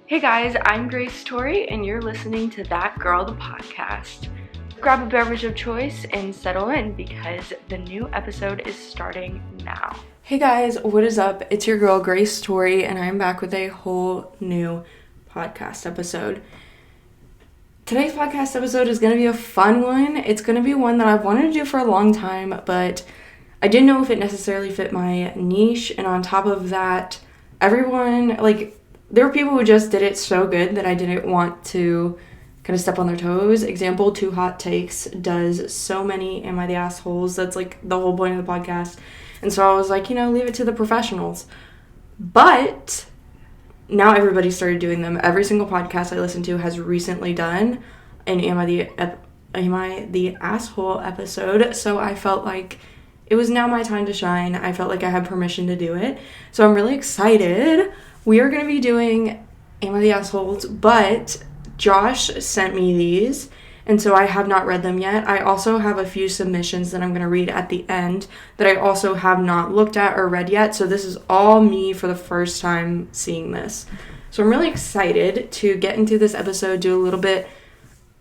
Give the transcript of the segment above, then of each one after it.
Hey guys, I'm Torie, and you're listening to That Girl, the podcast. Grab a beverage of choice and settle in because the new episode is starting now. Hey guys, what is up? It's your girl Torie, and I'm back with a whole new podcast episode. Today's podcast episode is going to be a fun one. It's going to be one that I've wanted to do for a long time, but I didn't know if it necessarily fit my niche, and on top of that, everyone, there were people who just did it so good that I didn't want to kind of step on their toes. Example, Two Hot Takes does so many Am I the Assholes? That's like the whole point of the podcast. And so I was like, leave it to the professionals. But now everybody started doing them. Every single podcast I listen to has recently done an Am I the Asshole episode. So I felt like it was now my time to shine. I felt like I had permission to do it. So I'm really excited. We are going to be doing Am I the Assholes, but Josh sent me these, and so I have not read them yet. I also have a few submissions that I'm going to read at the end that I also have not looked at or read yet, so this is all me for the first time seeing this. So I'm really excited to get into this episode, do a little bit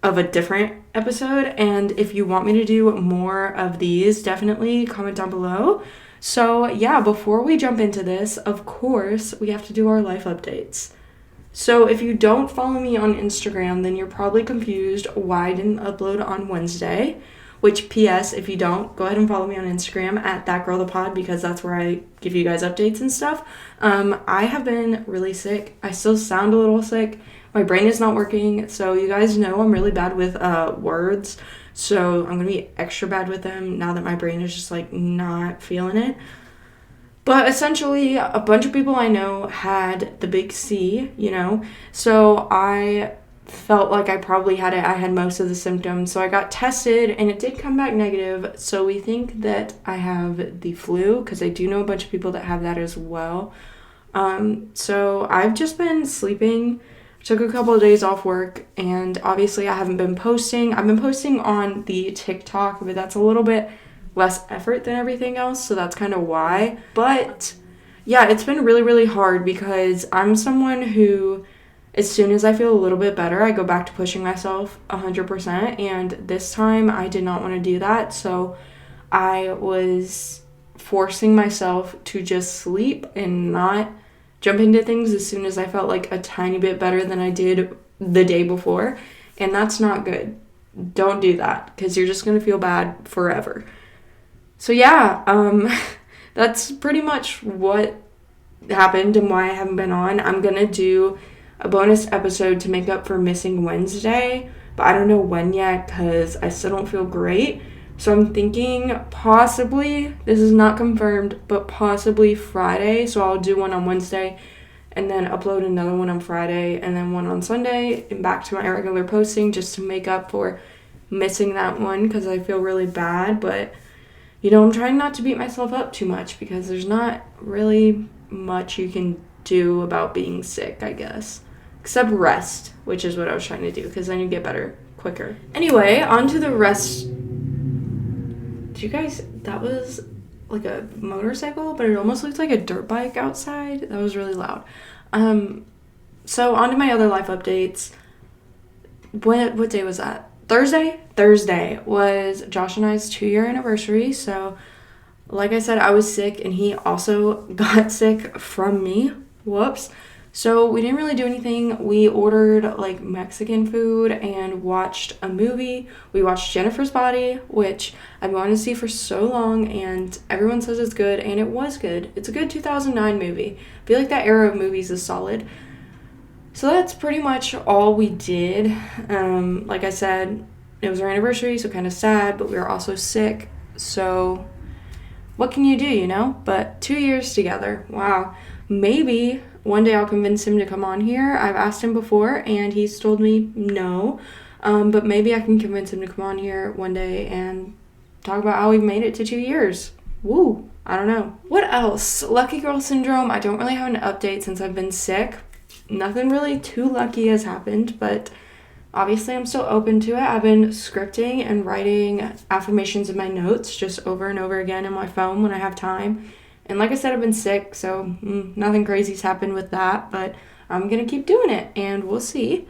of a different episode, and if you want me to do more of these, definitely comment down below. So yeah, before we jump into this, of course, we have to do our life updates. So if you don't follow me on Instagram, then you're probably confused why I didn't upload on Wednesday, which PS, if you don't, go ahead and follow me on Instagram at thatgirlthepod because that's where I give you guys updates and stuff. I have been really sick. I still sound a little sick. My brain is not working, so you guys know I'm really bad with words. So I'm going to be extra bad with them now that my brain is just not feeling it. But essentially, a bunch of people I know had the big C, So I felt like I probably had it. I had most of the symptoms. So I got tested and it did come back negative. So we think that I have the flu because I do know a bunch of people that have that as well. So I've just been sleeping. Took a couple of days off work, and obviously I haven't been posting. I've been posting on the TikTok, but that's a little bit less effort than everything else, so that's kind of why. But yeah, it's been really, really hard because I'm someone who, as soon as I feel a little bit better, I go back to pushing myself 100%, and this time I did not want to do that, so I was forcing myself to just sleep and not jump into things as soon as I felt like a tiny bit better than I did the day before, and that's not good. Don't do that because you're just gonna feel bad forever. So yeah, that's pretty much what happened and why I haven't been on. I'm gonna do a bonus episode to make up for missing Wednesday, but I don't know when yet because I still don't feel great. So I'm thinking possibly, this is not confirmed, but possibly Friday. So I'll do one on Wednesday and then upload another one on Friday and then one on Sunday and back to my regular posting just to make up for missing that one because I feel really bad. But, I'm trying not to beat myself up too much because there's not really much you can do about being sick, I guess. Except rest, which is what I was trying to do because then you get better quicker. Anyway, on to the rest. You guys, that was like a motorcycle, but it almost looked like a dirt bike outside. That was really loud. So on to my other life updates. What day was that? Thursday was Josh and I's 2-year anniversary. So like I said, I was sick and he also got sick from me. Whoops. So we didn't really do anything. We ordered Mexican food and watched a movie. We watched Jennifer's Body, which I've wanted to see for so long, and everyone says it's good, and it was good. It's a good 2009 movie. I feel like that era of movies is solid. So that's pretty much all we did. Like I said, it was our anniversary, so kind of sad, but we were also sick. So what can you do, But 2 years together. Wow. Maybe one day I'll convince him to come on here. I've asked him before, and he's told me no. But maybe I can convince him to come on here one day and talk about how we've made it to 2 years. Woo! I don't know. What else? Lucky girl syndrome. I don't really have an update since I've been sick. Nothing really too lucky has happened, but obviously I'm still open to it. I've been scripting and writing affirmations in my notes just over and over again in my phone when I have time. And like I said, I've been sick, so nothing crazy's happened with that, but I'm gonna keep doing it, and we'll see.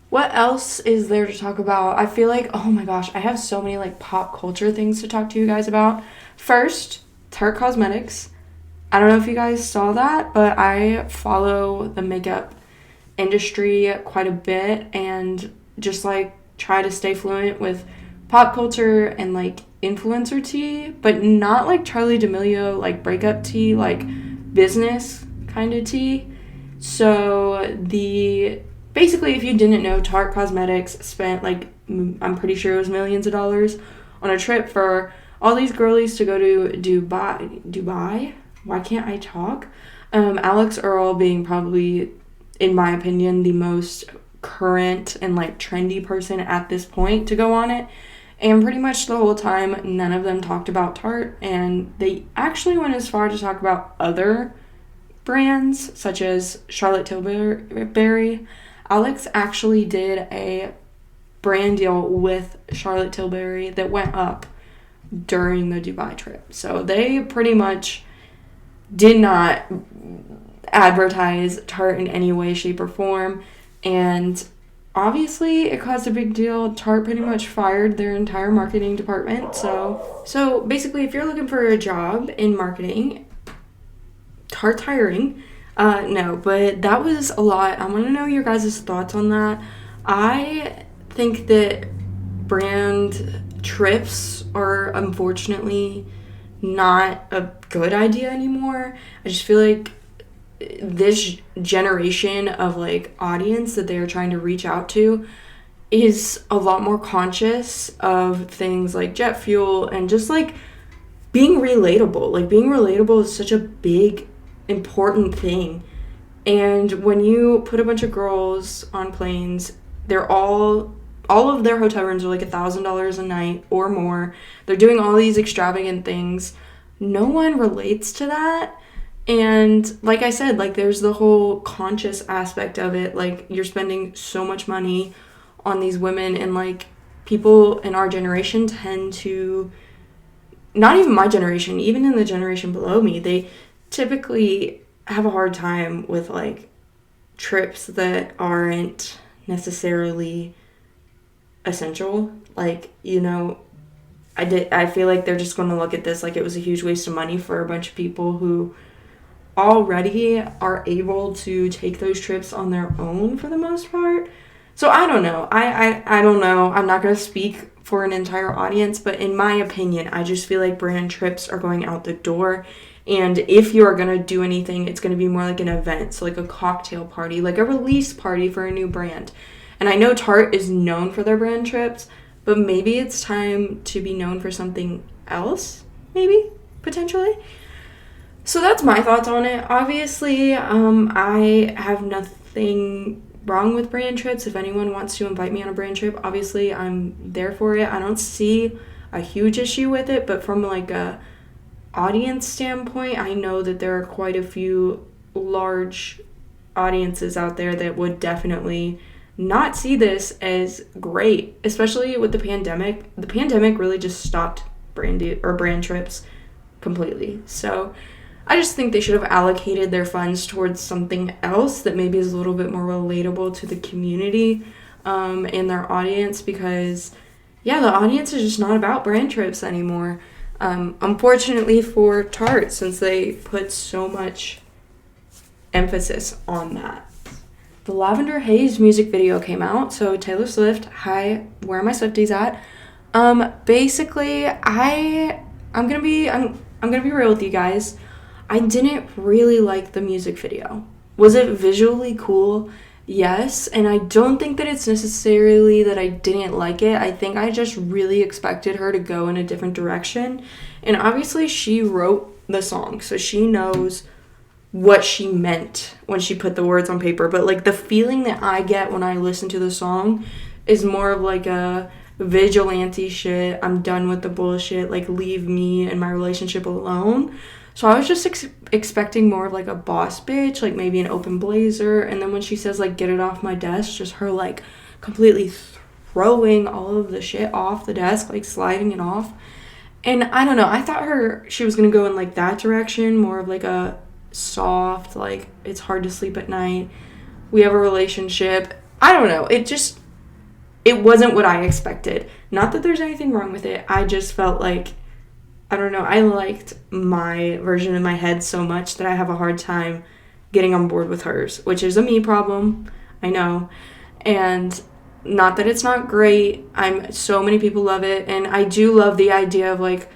What else is there to talk about? I feel like, oh my gosh, I have so many like pop culture things to talk to you guys about. First, Tarte Cosmetics. I don't know if you guys saw that, but I follow the makeup industry quite a bit and just like try to stay fluent with pop culture and like influencer tea, but not like Charlie D'Amelio like breakup tea, like business kind of tea. So basically, if you didn't know, Tarte Cosmetics spent like, I'm pretty sure it was millions of dollars on a trip for all these girlies to go to Dubai. Why can't I talk? Alex Earl being probably, in my opinion, the most current and like trendy person at this point to go on it. And pretty much the whole time, none of them talked about Tarte, and they actually went as far to talk about other brands such as Charlotte Tilbury. Alex actually did a brand deal with Charlotte Tilbury that went up during the Dubai trip. So they pretty much did not advertise Tarte in any way, shape, or form. And obviously it caused a big deal. Tarte pretty much fired their entire marketing department. So basically, if you're looking for a job in marketing, Tarte's hiring. No, but that was a lot. I want to know your guys' thoughts on that. I think that brand trips are unfortunately not a good idea anymore. I just feel like this generation of like audience that they're trying to reach out to is a lot more conscious of things like jet fuel and just like being relatable. Like being relatable is such a big important thing. And when you put a bunch of girls on planes, they're all of their hotel rooms are like $1,000 a night or more. They're doing all these extravagant things. No one relates to that. And like I said, like there's the whole conscious aspect of it. Like you're spending so much money on these women, and like people in our generation tend to, not even my generation, even in the generation below me, they typically have a hard time with like trips that aren't necessarily essential. Like, you know, I feel like they're just going to look at this like it was a huge waste of money for a bunch of people who already are able to take those trips on their own for the most part. So I don't know. I don't know. I'm not going to speak for an entire audience, but in my opinion, I just feel like brand trips are going out the door. And if you are going to do anything, it's going to be more like an event. So like a cocktail party, like a release party for a new brand. And I know Tarte is known for their brand trips, but maybe it's time to be known for something else, maybe, potentially. So that's my thoughts on it. Obviously, I have nothing wrong with brand trips. If anyone wants to invite me on a brand trip, obviously I'm there for it. I don't see a huge issue with it, but from like a audience standpoint, I know that there are quite a few large audiences out there that would definitely not see this as great, especially with the pandemic. The pandemic really just stopped brand trips completely. So I just think they should have allocated their funds towards something else that maybe is a little bit more relatable to the community and their audience, because yeah, the audience is just not about brand trips anymore. Unfortunately for Tarte, since they put so much emphasis on that. The Lavender Haze music video came out. So Taylor Swift, hi, where are my Swifties at? Basically, I'm gonna be real with you guys. I didn't really like the music video. Was it visually cool? Yes, and I don't think that it's necessarily that I didn't like it. I think I just really expected her to go in a different direction. And obviously she wrote the song, so she knows what she meant when she put the words on paper. But like the feeling that I get when I listen to the song is more of like a vigilante shit. I'm done with the bullshit. Like, leave me and my relationship alone. So I was just expecting more of like a boss bitch, like maybe an open blazer. And then when she says like, get it off my desk, just her like completely throwing all of the shit off the desk, like sliding it off. And I don't know, I thought she was gonna go in like that direction, more of like a soft, like it's hard to sleep at night. we have a relationship. I don't know. It wasn't what I expected. Not that there's anything wrong with it. I just felt like, I don't know, I liked my version in my head so much that I have a hard time getting on board with hers, which is a me problem, I know. And not that it's not great. So many people love it, and I do love the idea of, like,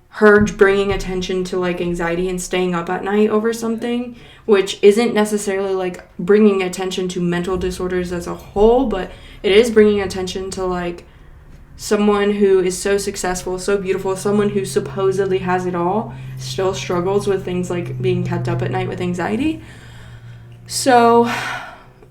her bringing attention to, like, anxiety and staying up at night over something, which isn't necessarily, like, bringing attention to mental disorders as a whole, but it is bringing attention to, like, someone who is so successful, so beautiful, someone who supposedly has it all, still struggles with things like being kept up at night with anxiety. So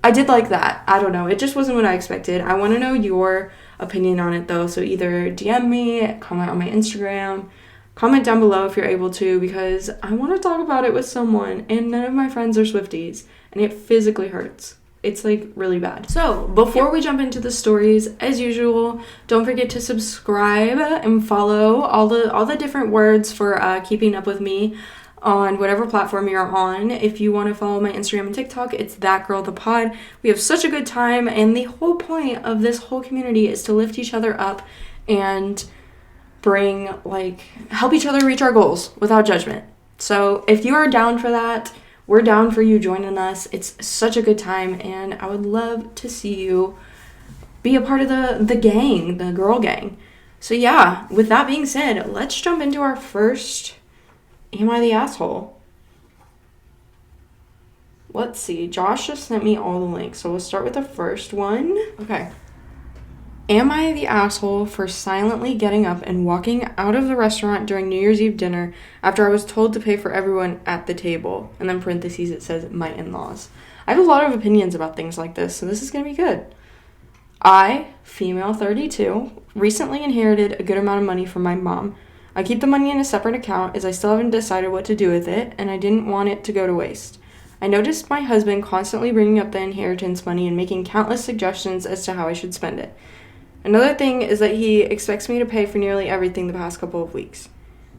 I did like that. I don't know. It just wasn't what I expected. I want to know your opinion on it, though. So either DM me, comment on my Instagram, comment down below if you're able to, because I want to talk about it with someone, and none of my friends are Swifties, and it physically hurts. It's, like, really bad. So, before we jump into the stories, as usual, don't forget to subscribe and follow all the different words for keeping up with me on whatever platform you're on. If you want to follow my Instagram and TikTok, it's thatgirlthepod. We have such a good time, and the whole point of this whole community is to lift each other up and bring, like, help each other reach our goals without judgment. So, if you are down for that, we're down for you joining us. It's such a good time, and I would love to see you be a part of the gang, the girl gang. So yeah, with that being said, let's jump into our first Am I the Asshole? Let's see. Josh just sent me all the links, so we'll start with the first one. Okay. Am I the asshole for silently getting up and walking out of the restaurant during New Year's Eve dinner after I was told to pay for everyone at the table? And then parentheses, it says my in-laws. I have a lot of opinions about things like this, so this is going to be good. I, female 32, recently inherited a good amount of money from my mom. I keep the money in a separate account as I still haven't decided what to do with it, and I didn't want it to go to waste. I noticed my husband constantly bringing up the inheritance money and making countless suggestions as to how I should spend it. Another thing is that he expects me to pay for nearly everything the past couple of weeks.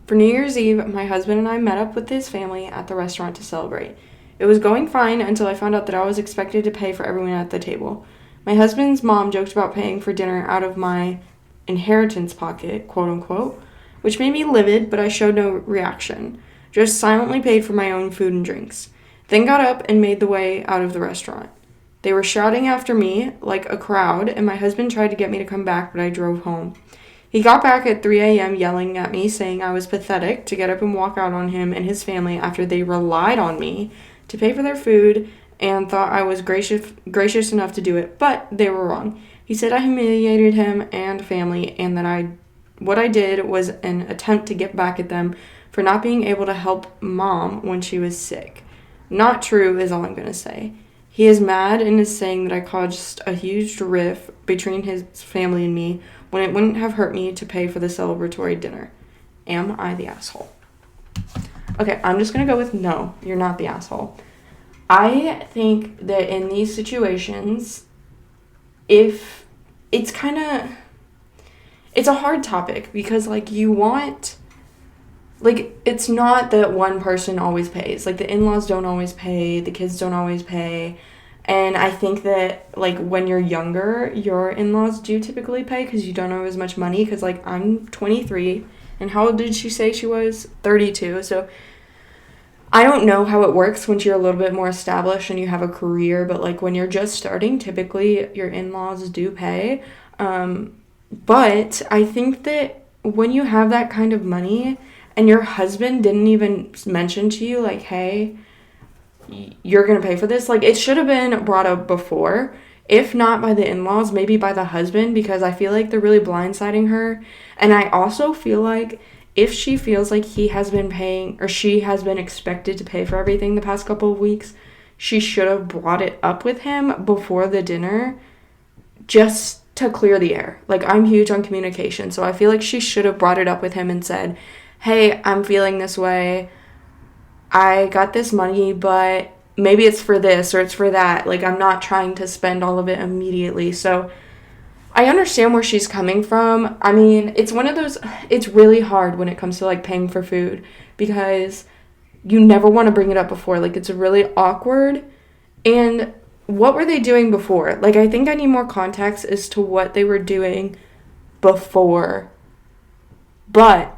For New Year's Eve, my husband and I met up with his family at the restaurant to celebrate. It was going fine until I found out that I was expected to pay for everyone at the table. My husband's mom joked about paying for dinner out of my inheritance pocket, quote unquote, which made me livid, but I showed no reaction. Just silently paid for my own food and drinks. Then got up and made the way out of the restaurant. They were shouting after me like a crowd, and my husband tried to get me to come back, but I drove home. He got back at 3 a.m. yelling at me, saying I was pathetic to get up and walk out on him and his family after they relied on me to pay for their food and thought I was gracious enough to do it, but they were wrong. He said I humiliated him and family, and that what I did was an attempt to get back at them for not being able to help mom when she was sick. Not true is all I'm going to say. He is mad and is saying that I caused a huge rift between his family and me when it wouldn't have hurt me to pay for the celebratory dinner. Am I the asshole? Okay, I'm just going to go with no, you're not the asshole. I think that in these situations, if it's a hard topic because, like, you want, like, it's not that one person always pays. Like, the in-laws don't always pay, the kids don't always pay, and I think that, like, when you're younger, your in-laws do typically pay because you don't have as much money, because, like, I'm 23, and how old did she say she was? 32, so I don't know how it works once you're a little bit more established and you have a career, but, like, when you're just starting, typically your in-laws do pay, but I think that when you have that kind of money and your husband didn't even mention to you, like, hey, you're going to pay for this, like, it should have been brought up before, if not by the in-laws, maybe by the husband, because I feel like they're really blindsiding her. And I also feel like if she feels like he has been paying, or she has been expected to pay for everything the past couple of weeks, she should have brought it up with him before the dinner, just to clear the air. Like, I'm huge on communication, so I feel like she should have brought it up with him and said, hey, I'm feeling this way, I got this money, but maybe it's for this or it's for that. Like, I'm not trying to spend all of it immediately. So I understand where she's coming from. I mean, it's one of those, it's really hard when it comes to, like, paying for food because you never want to bring it up before. Like, it's really awkward. And what were they doing before? Like, I think I need more context as to what they were doing before. But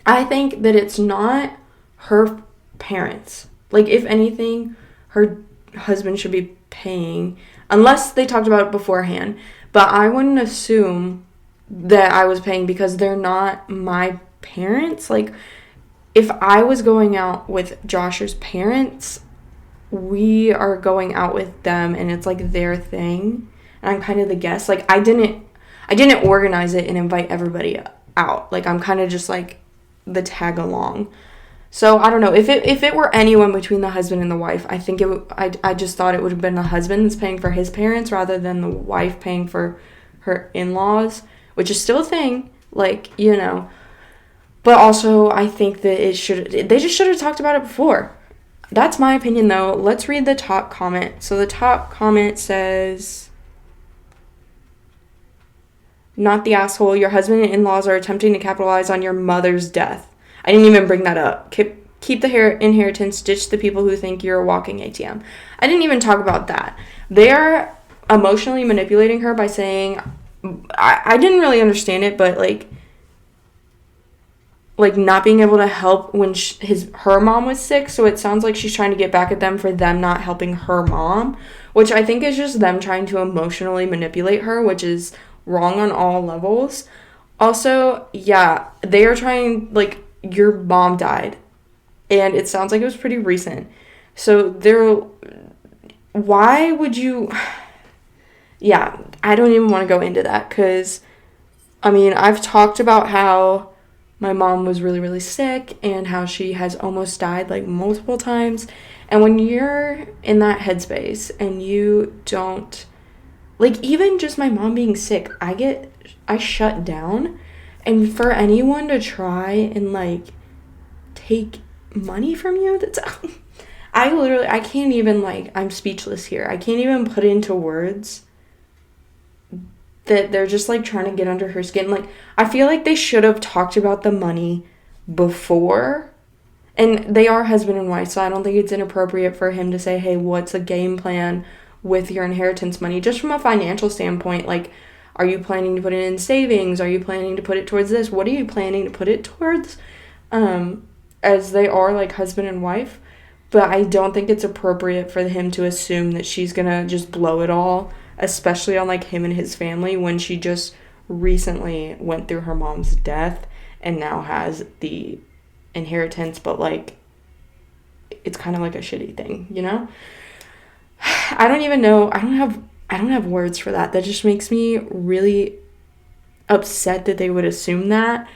I think that it's not her parents. Like, if anything, her husband should be paying, unless they talked about it beforehand. But I wouldn't assume that I was paying because they're not my parents. Like, if I was going out with Josh's parents, we are going out with them and it's like their thing. And I'm kind of the guest. Like, I didn't organize it and invite everybody out. Like, I'm kind of just like the tag along. So I don't know, if it were anyone between the husband and the wife, I think I just thought it would have been the husband that's paying for his parents rather than the wife paying for her in-laws, which is still a thing, like, you know. But also, I think that they just should have talked about it before. That's my opinion, though. Let's read the top comment. So the top comment says, "Not the asshole. Your husband and in-laws are attempting to capitalize on your mother's death." I didn't even bring that up. Keep the inheritance. Ditch the people who think you're a walking ATM. I didn't even talk about that. They're emotionally manipulating her by saying, I didn't really understand it, but like not being able to help when her mom was sick. So it sounds like she's trying to get back at them for them not helping her mom, which I think is just them trying to emotionally manipulate her, which is wrong on all levels. Also, yeah, they are trying, like, your mom died, and it sounds like it was pretty recent. So why would you, yeah, I don't even want to go into that, because, I mean, I've talked about how my mom was really, really sick, and how she has almost died, like, multiple times, and when you're in that headspace, and you don't, like, even just my mom being sick, I shut down. And for anyone to try and, like, take money from you, I can't even, like, I'm speechless here. I can't even put into words that they're just, like, trying to get under her skin. Like, I feel like they should have talked about the money before. And they are husband and wife, so I don't think it's inappropriate for him to say, hey, what's a game plan with your inheritance money? Just from a financial standpoint, like, are you planning to put it in savings? Are you planning to put it towards this? What are you planning to put it towards? As they are, like, husband and wife. But I don't think it's appropriate for him to assume that she's going to just blow it all, especially on, like, him and his family, when she just recently went through her mom's death and now has the inheritance. But, like, it's kind of like a shitty thing, you know? I don't even know. I don't have words for that. That just makes me really upset that they would assume that,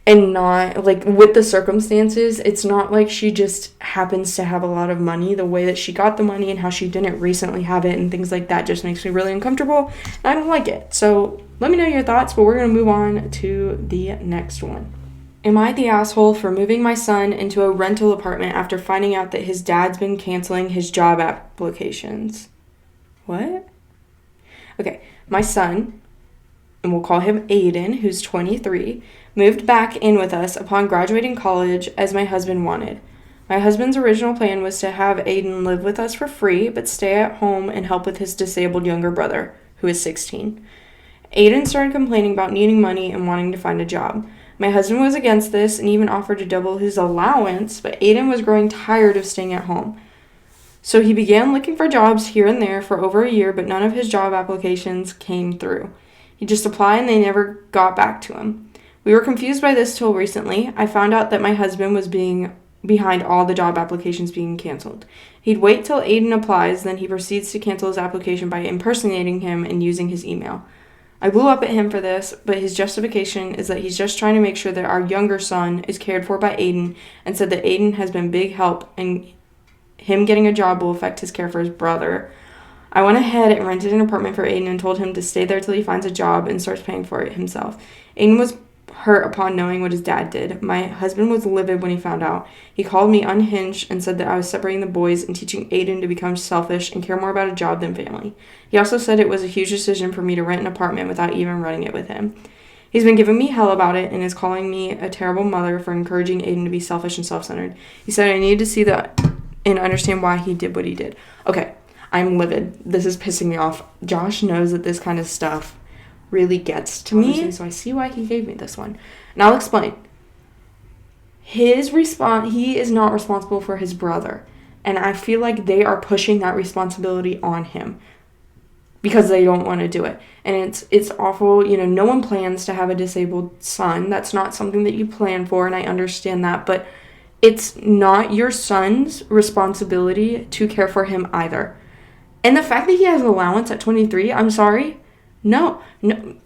and not, like, with the circumstances, it's not like she just happens to have a lot of money. The way that she got the money and how she didn't recently have it and things like that just makes me really uncomfortable. I don't like it. So let me know your thoughts, but we're going to move on to the next one. Am I the asshole for moving my son into a rental apartment after finding out that his dad's been canceling his job applications? What? Okay, my son, and we'll call him Aiden, who's 23, moved back in with us upon graduating college as my husband wanted. My husband's original plan was to have Aiden live with us for free, but stay at home and help with his disabled younger brother, who is 16. Aiden started complaining about needing money and wanting to find a job. My husband was against this and even offered to double his allowance, but Aiden was growing tired of staying at home. So he began looking for jobs here and there for over a year, but none of his job applications came through. He just applied and they never got back to him. We were confused by this till recently. I found out that my husband was being behind all the job applications being canceled. He'd wait till Aiden applies, then he proceeds to cancel his application by impersonating him and using his email. I blew up at him for this, but his justification is that he's just trying to make sure that our younger son is cared for by Aiden, and said that Aiden has been big help and him getting a job will affect his care for his brother. I went ahead and rented an apartment for Aiden and told him to stay there till he finds a job and starts paying for it himself. Aiden was hurt upon knowing what his dad did. My husband was livid when he found out. He called me unhinged and said that I was separating the boys and teaching Aiden to become selfish and care more about a job than family. He also said it was a huge decision for me to rent an apartment without even running it with him. He's been giving me hell about it and is calling me a terrible mother for encouraging Aiden to be selfish and self-centered. He said I needed to see that and understand why he did what he did. Okay, I'm livid. This is pissing me off. Josh knows that this kind of stuff really gets to me, so I see why he gave me this one. And I'll explain. He is not responsible for his brother. And I feel like they are pushing that responsibility on him because they don't want to do it. And it's awful. You know, no one plans to have a disabled son. That's not something that you plan for, and I understand that. But it's not your son's responsibility to care for him either. And the fact that he has an allowance at 23, I'm sorry. No. Like,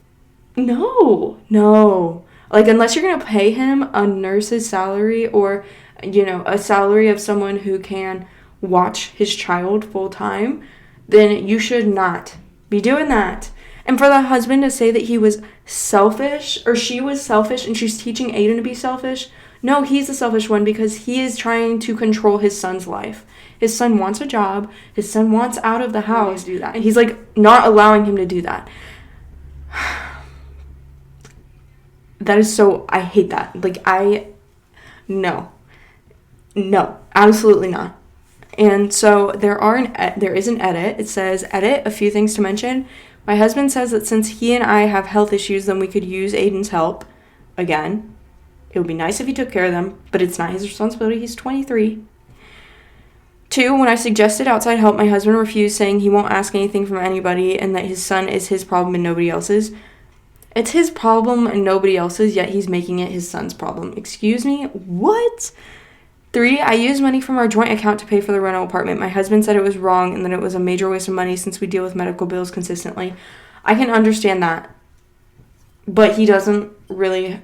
unless you're going to pay him a nurse's salary or, you know, a salary of someone who can watch his child full time, then you should not be doing that. And for the husband to say that he was selfish or she was selfish and she's teaching Aiden to be selfish, no, he's the selfish one because he is trying to control his son's life. His son wants a job. His son wants out of the house. Do that. And he's, like, not allowing him to do that. That is so, I hate that. Like, no, absolutely not. And so there is an edit. It says, edit, a few things to mention. My husband says that since he and I have health issues, then we could use Aiden's help. Again, it would be nice if he took care of them, but it's not his responsibility. He's 23. 2, when I suggested outside help, my husband refused, saying he won't ask anything from anybody and that his son is his problem and nobody else's. It's his problem and nobody else's, yet he's making it his son's problem. Excuse me? What? 3, I used money from our joint account to pay for the rental apartment. My husband said it was wrong and that it was a major waste of money since we deal with medical bills consistently. I can understand that. But he doesn't really...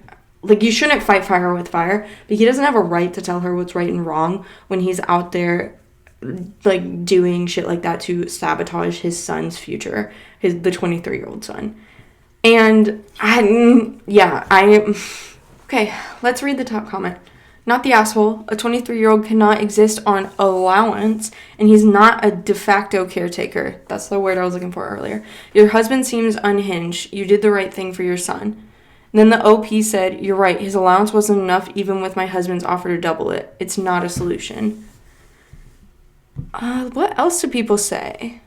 Like, you shouldn't fight fire with fire, but he doesn't have a right to tell her what's right and wrong when he's out there, like, doing shit like that to sabotage his son's future, the 23-year-old son. And okay, let's read the top comment. Not the asshole. A 23-year-old cannot exist on allowance, and he's not a de facto caretaker. That's the word I was looking for earlier. Your husband seems unhinged. You did the right thing for your son. And then the OP said, you're right, his allowance wasn't enough even with my husband's offer to double it. It's not a solution. What else do people say?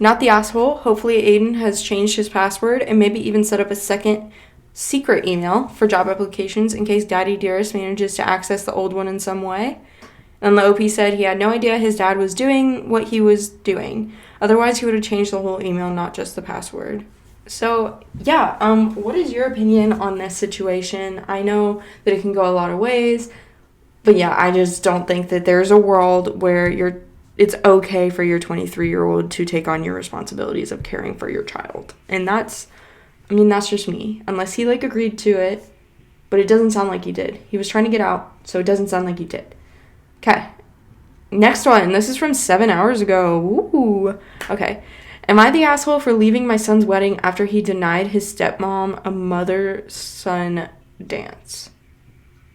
Not the asshole. Hopefully Aiden has changed his password and maybe even set up a second secret email for job applications in case Daddy Dearest manages to access the old one in some way. And the OP said he had no idea his dad was doing what he was doing. Otherwise, he would have changed the whole email, not just the password. So, yeah, what is your opinion on this situation? I know that it can go a lot of ways, but yeah, I just don't think that there's a world where it's okay for your 23-year-old to take on your responsibilities of caring for your child. And that's just me. Unless he, like, agreed to it, but it doesn't sound like he did. He was trying to get out, so it doesn't sound like he did. Okay. Next one. This is from 7 hours ago. Ooh. Okay. Am I the asshole for leaving my son's wedding after he denied his stepmom a mother-son dance?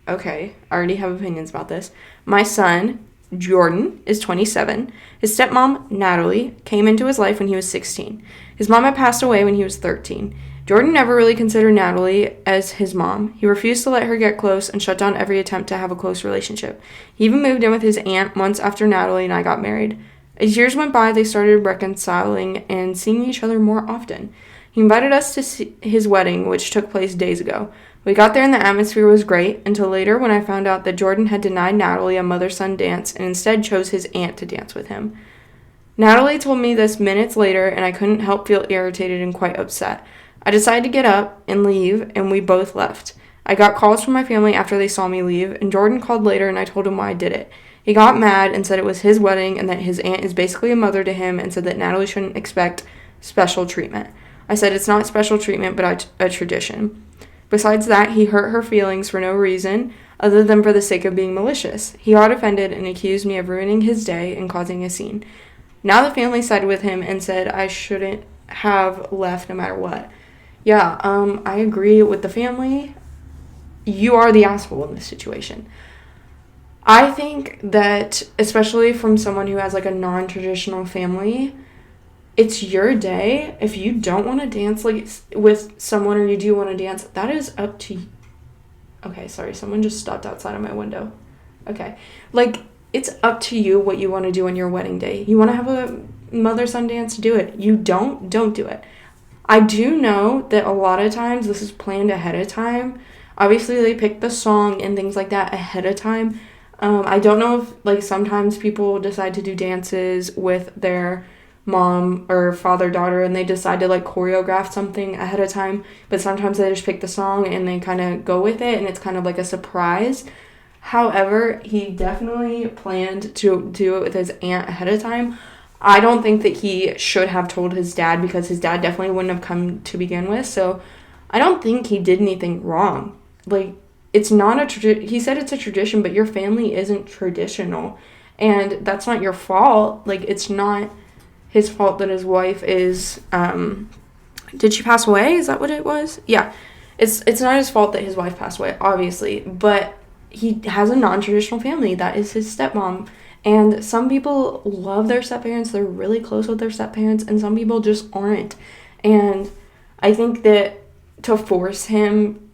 Okay. I already have opinions about this. My son, Jordan, is 27. His stepmom, Natalie, came into his life when he was 16. His mom had passed away when he was 13. Jordan never really considered Natalie as his mom. He refused to let her get close and shut down every attempt to have a close relationship. He even moved in with his aunt months after Natalie and I got married. As years went by, they started reconciling and seeing each other more often. He invited us to his wedding, which took place days ago. We got there and the atmosphere was great, until later when I found out that Jordan had denied Natalie a mother-son dance and instead chose his aunt to dance with him. Natalie told me this minutes later, and I couldn't help feel irritated and quite upset. I decided to get up and leave, and we both left. I got calls from my family after they saw me leave, and Jordan called later and I told him why I did it. He got mad and said it was his wedding and that his aunt is basically a mother to him and said that Natalie shouldn't expect special treatment. I said it's not special treatment, but a tradition. Besides that, he hurt her feelings for no reason other than for the sake of being malicious. He got offended and accused me of ruining his day and causing a scene. Now the family sided with him and said I shouldn't have left no matter what. Yeah, I agree with the family. You are the asshole in this situation. I think that, especially from someone who has, like, a non-traditional family, it's your day. If you don't want to dance, like, with someone or you do want to dance, that is up to you. Okay, sorry, someone just stopped outside of my window. Okay. Like, it's up to you what you want to do on your wedding day. You want to have a mother-son dance, do it. You don't do it. I do know that a lot of times this is planned ahead of time. Obviously, they pick the song and things like that ahead of time. I don't know if, like, sometimes people decide to do dances with their mom or father, daughter, and they decide to, like, choreograph something ahead of time. But sometimes they just pick the song and they kind of go with it, and it's kind of like a surprise. However, he definitely planned to do it with his aunt ahead of time. I don't think that he should have told his dad, because his dad definitely wouldn't have come to begin with. So I don't think he did anything wrong. Like, it's not a tradition. He said it's a tradition, but your family isn't traditional. And that's not your fault. Like, it's not his fault that his wife is, did she pass away? Is that what it was? Yeah. It's not his fault that his wife passed away, obviously. But he has a non-traditional family. That is his stepmom. And some people love their step-parents. They're really close with their step-parents. And some people just aren't. And I think that to force him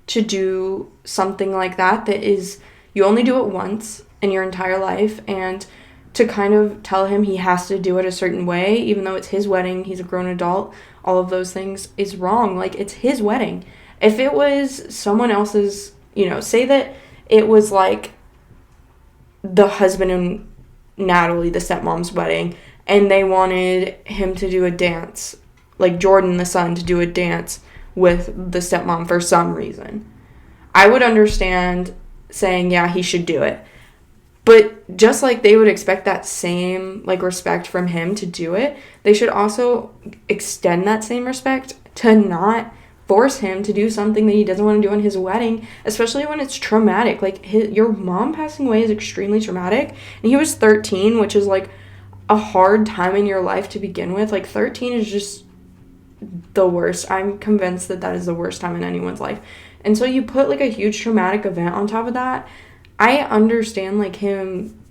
to do something like that is, you only do it once in your entire life, and to kind of tell him he has to do it a certain way, even though it's his wedding, he's a grown adult, all of those things is wrong. Like, it's his wedding. If it was someone else's, say that it was like the husband and Natalie, the stepmom's wedding, and they wanted him to do a dance, like Jordan, the son, to do a dance with the stepmom for some reason, I would understand saying, yeah, he should do it. But just like they would expect that same, like, respect from him to do it, they should also extend that same respect to not force him to do something that he doesn't want to do on his wedding, especially when it's traumatic. Like, your mom passing away is extremely traumatic, and he was 13, which is, like, a hard time in your life to begin with. Like, 13 is just the worst. I'm convinced that is the worst time in anyone's life. And so you put, like, a huge traumatic event on top of that. I understand, like, him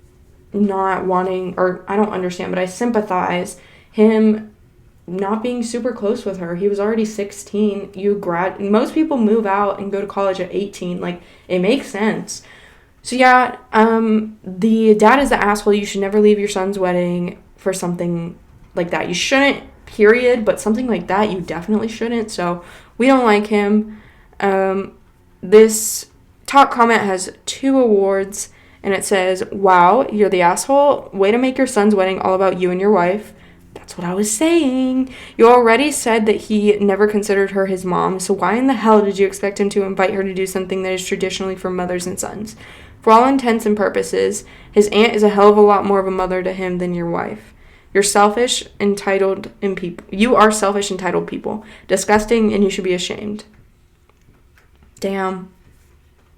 not wanting, or I don't understand, but I sympathize him not being super close with her. He was already 16. Most people move out and go to college at 18. Like, it makes sense. So yeah, the dad is the asshole. You should never leave your son's wedding for something like that. You shouldn't, period, but something like that, you definitely shouldn't. So we don't like him. This top comment has 2 awards, and it says, wow, you're the asshole. Way to make your son's wedding all about you and your wife. That's what I was saying. You already said that he never considered her his mom, so why in the hell did you expect him to invite her to do something that is traditionally for mothers and sons? For all intents and purposes, his aunt is a hell of a lot more of a mother to him than your wife. You are selfish, entitled people. Disgusting, and you should be ashamed. Damn.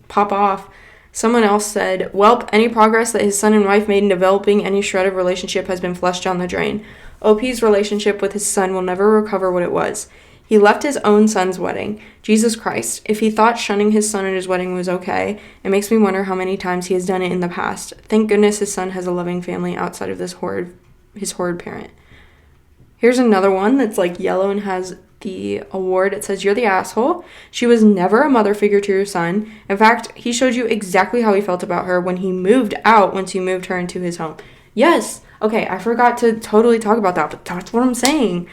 Pop off. Someone else said, welp, any progress that his son and wife made in developing any shred of relationship has been flushed down the drain. OP's relationship with his son will never recover what it was. He left his own son's wedding. Jesus Christ, if he thought shunning his son at his wedding was okay, it makes me wonder how many times he has done it in the past. Thank goodness his son has a loving family outside of his horrid parent. Here's another one that's like yellow and has the award. It says, you're the asshole. She was never a mother figure to your son. In fact, he showed you exactly how he felt about her when he moved out once you moved her into his home. Yes. Okay, I forgot to totally talk about that, but that's what I'm saying.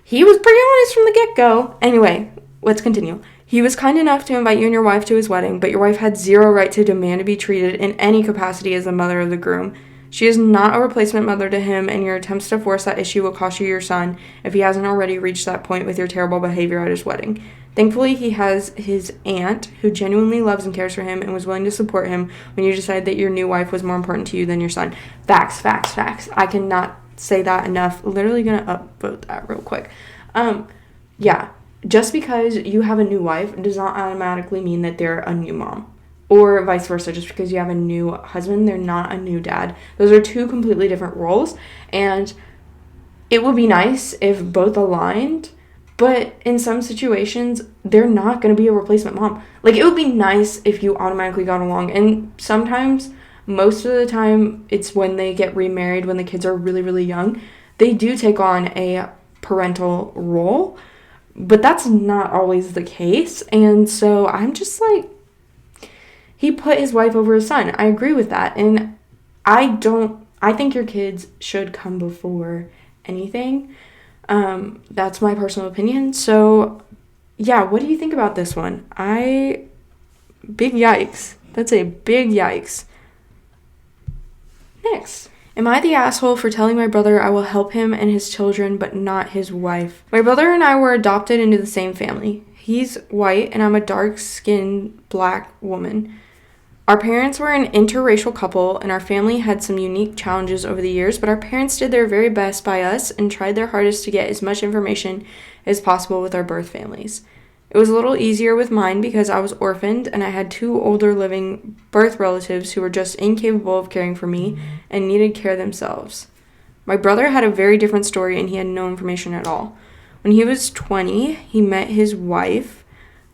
He was pretty honest from the get-go. Anyway, let's continue. He was kind enough to invite you and your wife to his wedding, but your wife had zero right to demand to be treated in any capacity as the mother of the groom. She is not a replacement mother to him, and your attempts to force that issue will cost you your son if he hasn't already reached that point with your terrible behavior at his wedding. Thankfully, he has his aunt who genuinely loves and cares for him and was willing to support him when you decided that your new wife was more important to you than your son. Facts, facts, facts. I cannot say that enough. Literally gonna upvote that real quick. Yeah, just because you have a new wife does not automatically mean that they're a new mom. Or vice versa, just because you have a new husband, they're not a new dad. Those are 2 completely different roles, and it would be nice if both aligned, but in some situations, they're not going to be a replacement mom. Like, it would be nice if you automatically got along, and sometimes, most of the time, it's when they get remarried, when the kids are really, really young, they do take on a parental role, but that's not always the case, and so I'm just like, he put his wife over his son. I agree with that. And I think your kids should come before anything. That's my personal opinion. So, yeah, what do you think about this one? Big yikes. That's a big yikes. Next. Am I the asshole for telling my brother I will help him and his children, but not his wife? My brother and I were adopted into the same family. He's white, and I'm a dark-skinned black woman. Our parents were an interracial couple, and our family had some unique challenges over the years, but our parents did their very best by us and tried their hardest to get as much information as possible with our birth families. It was a little easier with mine because I was orphaned and I had 2 older living birth relatives who were just incapable of caring for me and needed care themselves. My brother had a very different story and he had no information at all. When he was 20, he met his wife.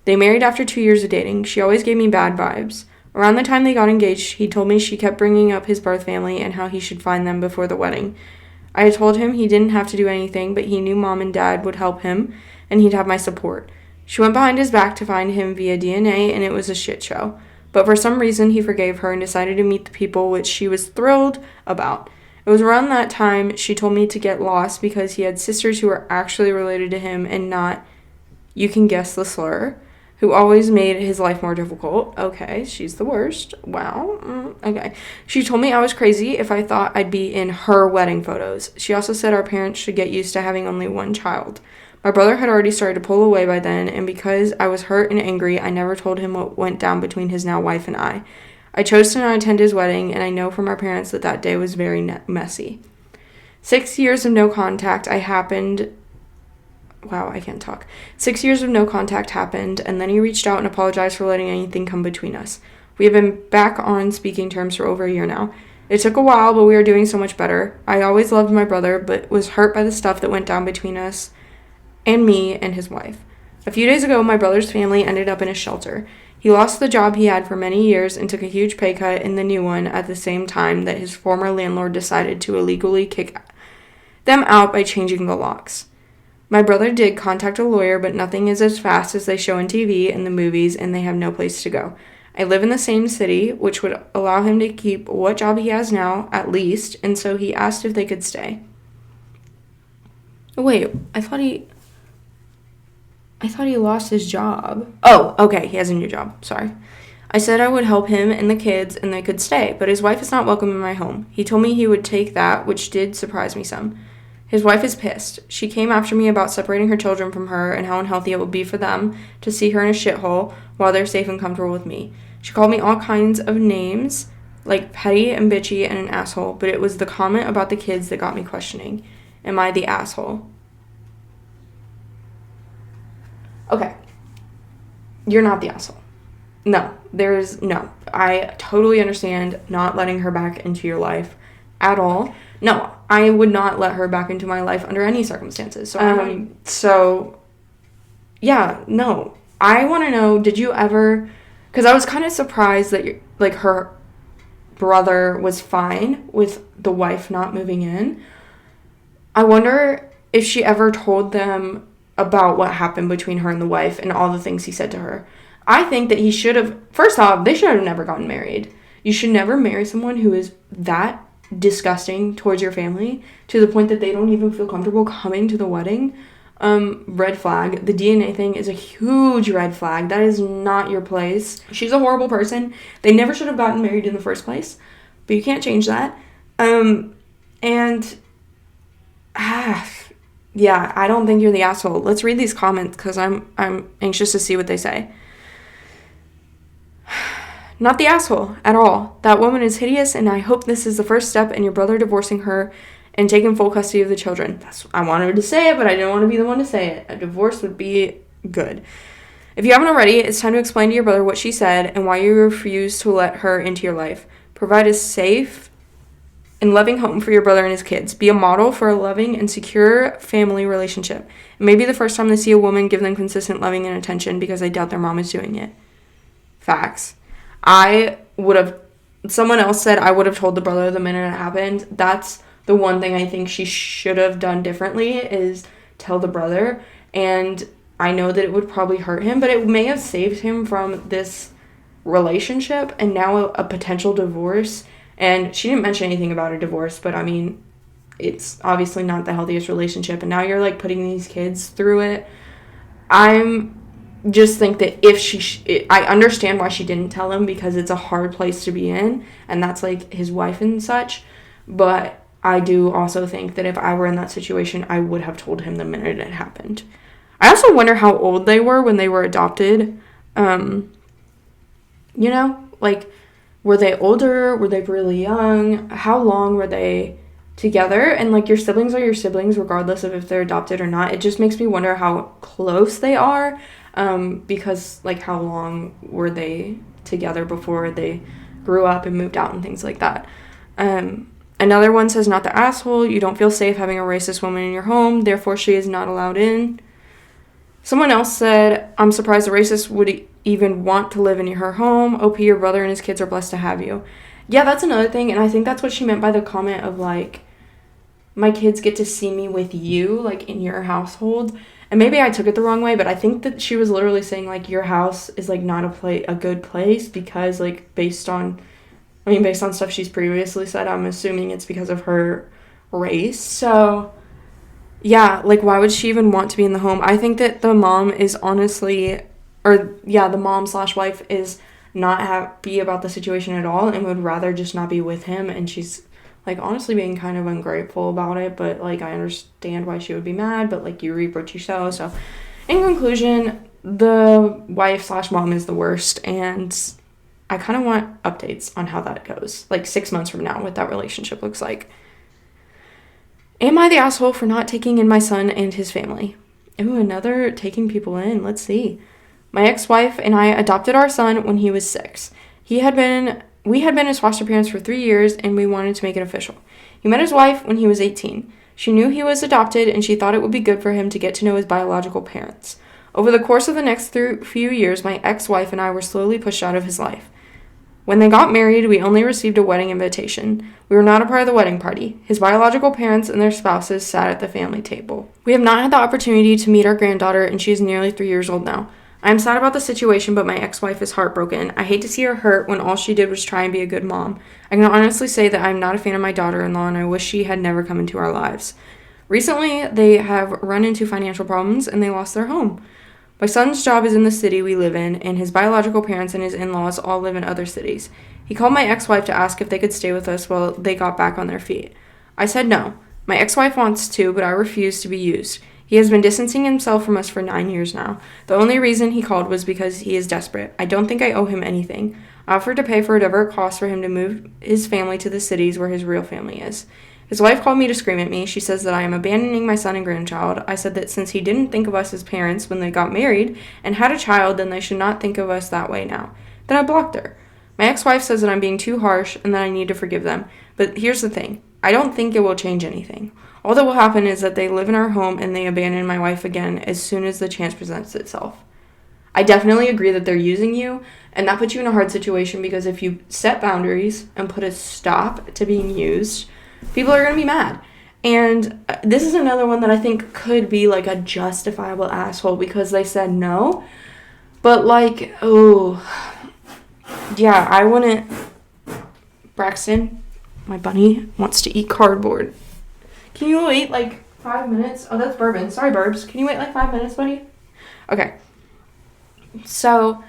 They married after 2 years of dating. She always gave me bad vibes. Around the time they got engaged, he told me she kept bringing up his birth family and how he should find them before the wedding. I had told him he didn't have to do anything, but he knew Mom and Dad would help him and he'd have my support. She went behind his back to find him via DNA, and it was a shit show. But for some reason, he forgave her and decided to meet the people, which she was thrilled about. It was around that time she told me to get lost because he had sisters who were actually related to him and not, you can guess the slur, who always made his life more difficult. Okay, she's the worst. Wow. Okay. She told me I was crazy if I thought I'd be in her wedding photos. She also said our parents should get used to having only one child. My brother had already started to pull away by then, and because I was hurt and angry, I never told him what went down between his now wife and I. I chose to not attend his wedding, and I know from our parents that that day was very messy. 6 years of no contact happened. Wow, I can't talk. 6 years of no contact happened, and then he reached out and apologized for letting anything come between us. We have been back on speaking terms for over a year now. It took a while, but we are doing so much better. I always loved my brother, but was hurt by the stuff that went down between us and me and his wife. A few days ago, my brother's family ended up in a shelter. He lost the job he had for many years and took a huge pay cut in the new one at the same time that his former landlord decided to illegally kick them out by changing the locks. My brother did contact a lawyer, but nothing is as fast as they show on TV and the movies, and they have no place to go. I live in the same city, which would allow him to keep what job he has now, at least, and so he asked if they could stay. Wait, I thought he lost his job. Oh, okay, he has a new job. Sorry. I said I would help him and the kids and they could stay, but his wife is not welcome in my home. He told me he would take that, which did surprise me some. His wife is pissed. She came after me about separating her children from her and how unhealthy it would be for them to see her in a shithole while they're safe and comfortable with me. She called me all kinds of names, like petty and bitchy and an asshole, but it was the comment about the kids that got me questioning. Am I the asshole? Okay. You're not the asshole. No. I totally understand not letting her back into your life at all. No, I would not let her back into my life under any circumstances. So, yeah, no. I want to know, did you ever, because I was kind of surprised that, her brother was fine with the wife not moving in. I wonder if she ever told them about what happened between her and the wife and all the things he said to her. I think that he should have, first off, they should have never gotten married. You should never marry someone who is that disgusting towards your family to the point that they don't even feel comfortable coming to the wedding. Red flag. The DNA thing is a huge red flag. That is not your place. She's a horrible person. They never should have gotten married in the first place, but you can't change that. Yeah, I don't think you're the asshole. Let's read these comments because I'm anxious to see what they say. Not the asshole at all. That woman is hideous, and I hope this is the first step in your brother divorcing her and taking full custody of the children. I wanted to say it, but I didn't want to be the one to say it. A divorce would be good. If you haven't already, it's time to explain to your brother what she said and why you refuse to let her into your life. Provide a safe and loving home for your brother and his kids. Be a model for a loving and secure family relationship. It may be the first time they see a woman give them consistent loving and attention because I doubt their mom is doing it. Facts. Someone else said I would have told the brother the minute it happened. That's the one thing I think she should have done differently is tell the brother. And I know that it would probably hurt him, but it may have saved him from this relationship and now a potential divorce And she didn't mention anything about a divorce, but I mean, it's obviously not the healthiest relationship. And now you're, like, putting these kids through it. I'm just think that if I understand why she didn't tell him, because it's a hard place to be in, and that's, like, his wife and such. But I do also think that if I were in that situation, I would have told him the minute it happened. I also wonder how old they were when they were adopted. You know, like, were they older? Were they really young? How long were they together? And, like, your siblings are your siblings regardless of if they're adopted or not. It just makes me wonder how close they are, because, like, how long were they together before they grew up and moved out and things like that. Another one says, not the asshole. You don't feel safe having a racist woman in your home, therefore she is not allowed in. Someone else said, I'm surprised a racist would even want to live in her home. OP, your brother and his kids are blessed to have you. Yeah, that's another thing, and I think that's what she meant by the comment of, like, my kids get to see me with you, like, in your household. And maybe I took it the wrong way, but I think that she was literally saying, like, your house is, like, not a good place because, like, based on stuff she's previously said, I'm assuming it's because of her race. So, yeah, like, why would she even want to be in the home? I think that the mom is honestly, the mom/wife is not happy about the situation at all and would rather just not be with him, and she's, like, honestly being kind of ungrateful about it, but, like, I understand why she would be mad, but, like, you reap what you sow. So, in conclusion, the wife/mom is the worst, and I kind of want updates on how that goes, like, 6 months from now, what that relationship looks like. Am I the asshole for not taking in my son and his family? Ooh, another taking people in. Let's see. My ex-wife and I adopted our son when he was 6. We had been his foster parents for 3 years, and we wanted to make it official. He met his wife when he was 18. She knew he was adopted, and she thought it would be good for him to get to know his biological parents. Over the course of the next few years, my ex-wife and I were slowly pushed out of his life. When they got married, we only received a wedding invitation. We were not a part of the wedding party. His biological parents and their spouses sat at the family table. We have not had the opportunity to meet our granddaughter, and she is nearly 3 years old now. I am sad about the situation, but my ex-wife is heartbroken. I hate to see her hurt when all she did was try and be a good mom. I can honestly say that I am not a fan of my daughter-in-law, and I wish she had never come into our lives. Recently, they have run into financial problems, and they lost their home. My son's job is in the city we live in, and his biological parents and his in-laws all live in other cities. He called my ex-wife to ask if they could stay with us while they got back on their feet. I said no. My ex-wife wants to, but I refuse to be used. He has been distancing himself from us for 9 years now. The only reason he called was because he is desperate. I don't think I owe him anything. I offered to pay for whatever it costs for him to move his family to the cities where his real family is. His wife called me to scream at me. She says that I am abandoning my son and grandchild. I said that since he didn't think of us as parents when they got married and had a child, then they should not think of us that way now. Then I blocked her. My ex-wife says that I'm being too harsh and that I need to forgive them. But here's the thing. I don't think it will change anything. All that will happen is that they live in our home and they abandon my wife again as soon as the chance presents itself. I definitely agree that they're using you, and that puts you in a hard situation because if you set boundaries and put a stop to being used, people are going to be mad. And this is another one that I think could be, like, a justifiable asshole because they said no. But, like, oh, yeah, I wouldn't. Braxton, my bunny, wants to eat cardboard. Can you wait, like, 5 minutes? Oh, that's Bourbon. Sorry, Burbs. Can you wait, like, 5 minutes, buddy? Okay. So,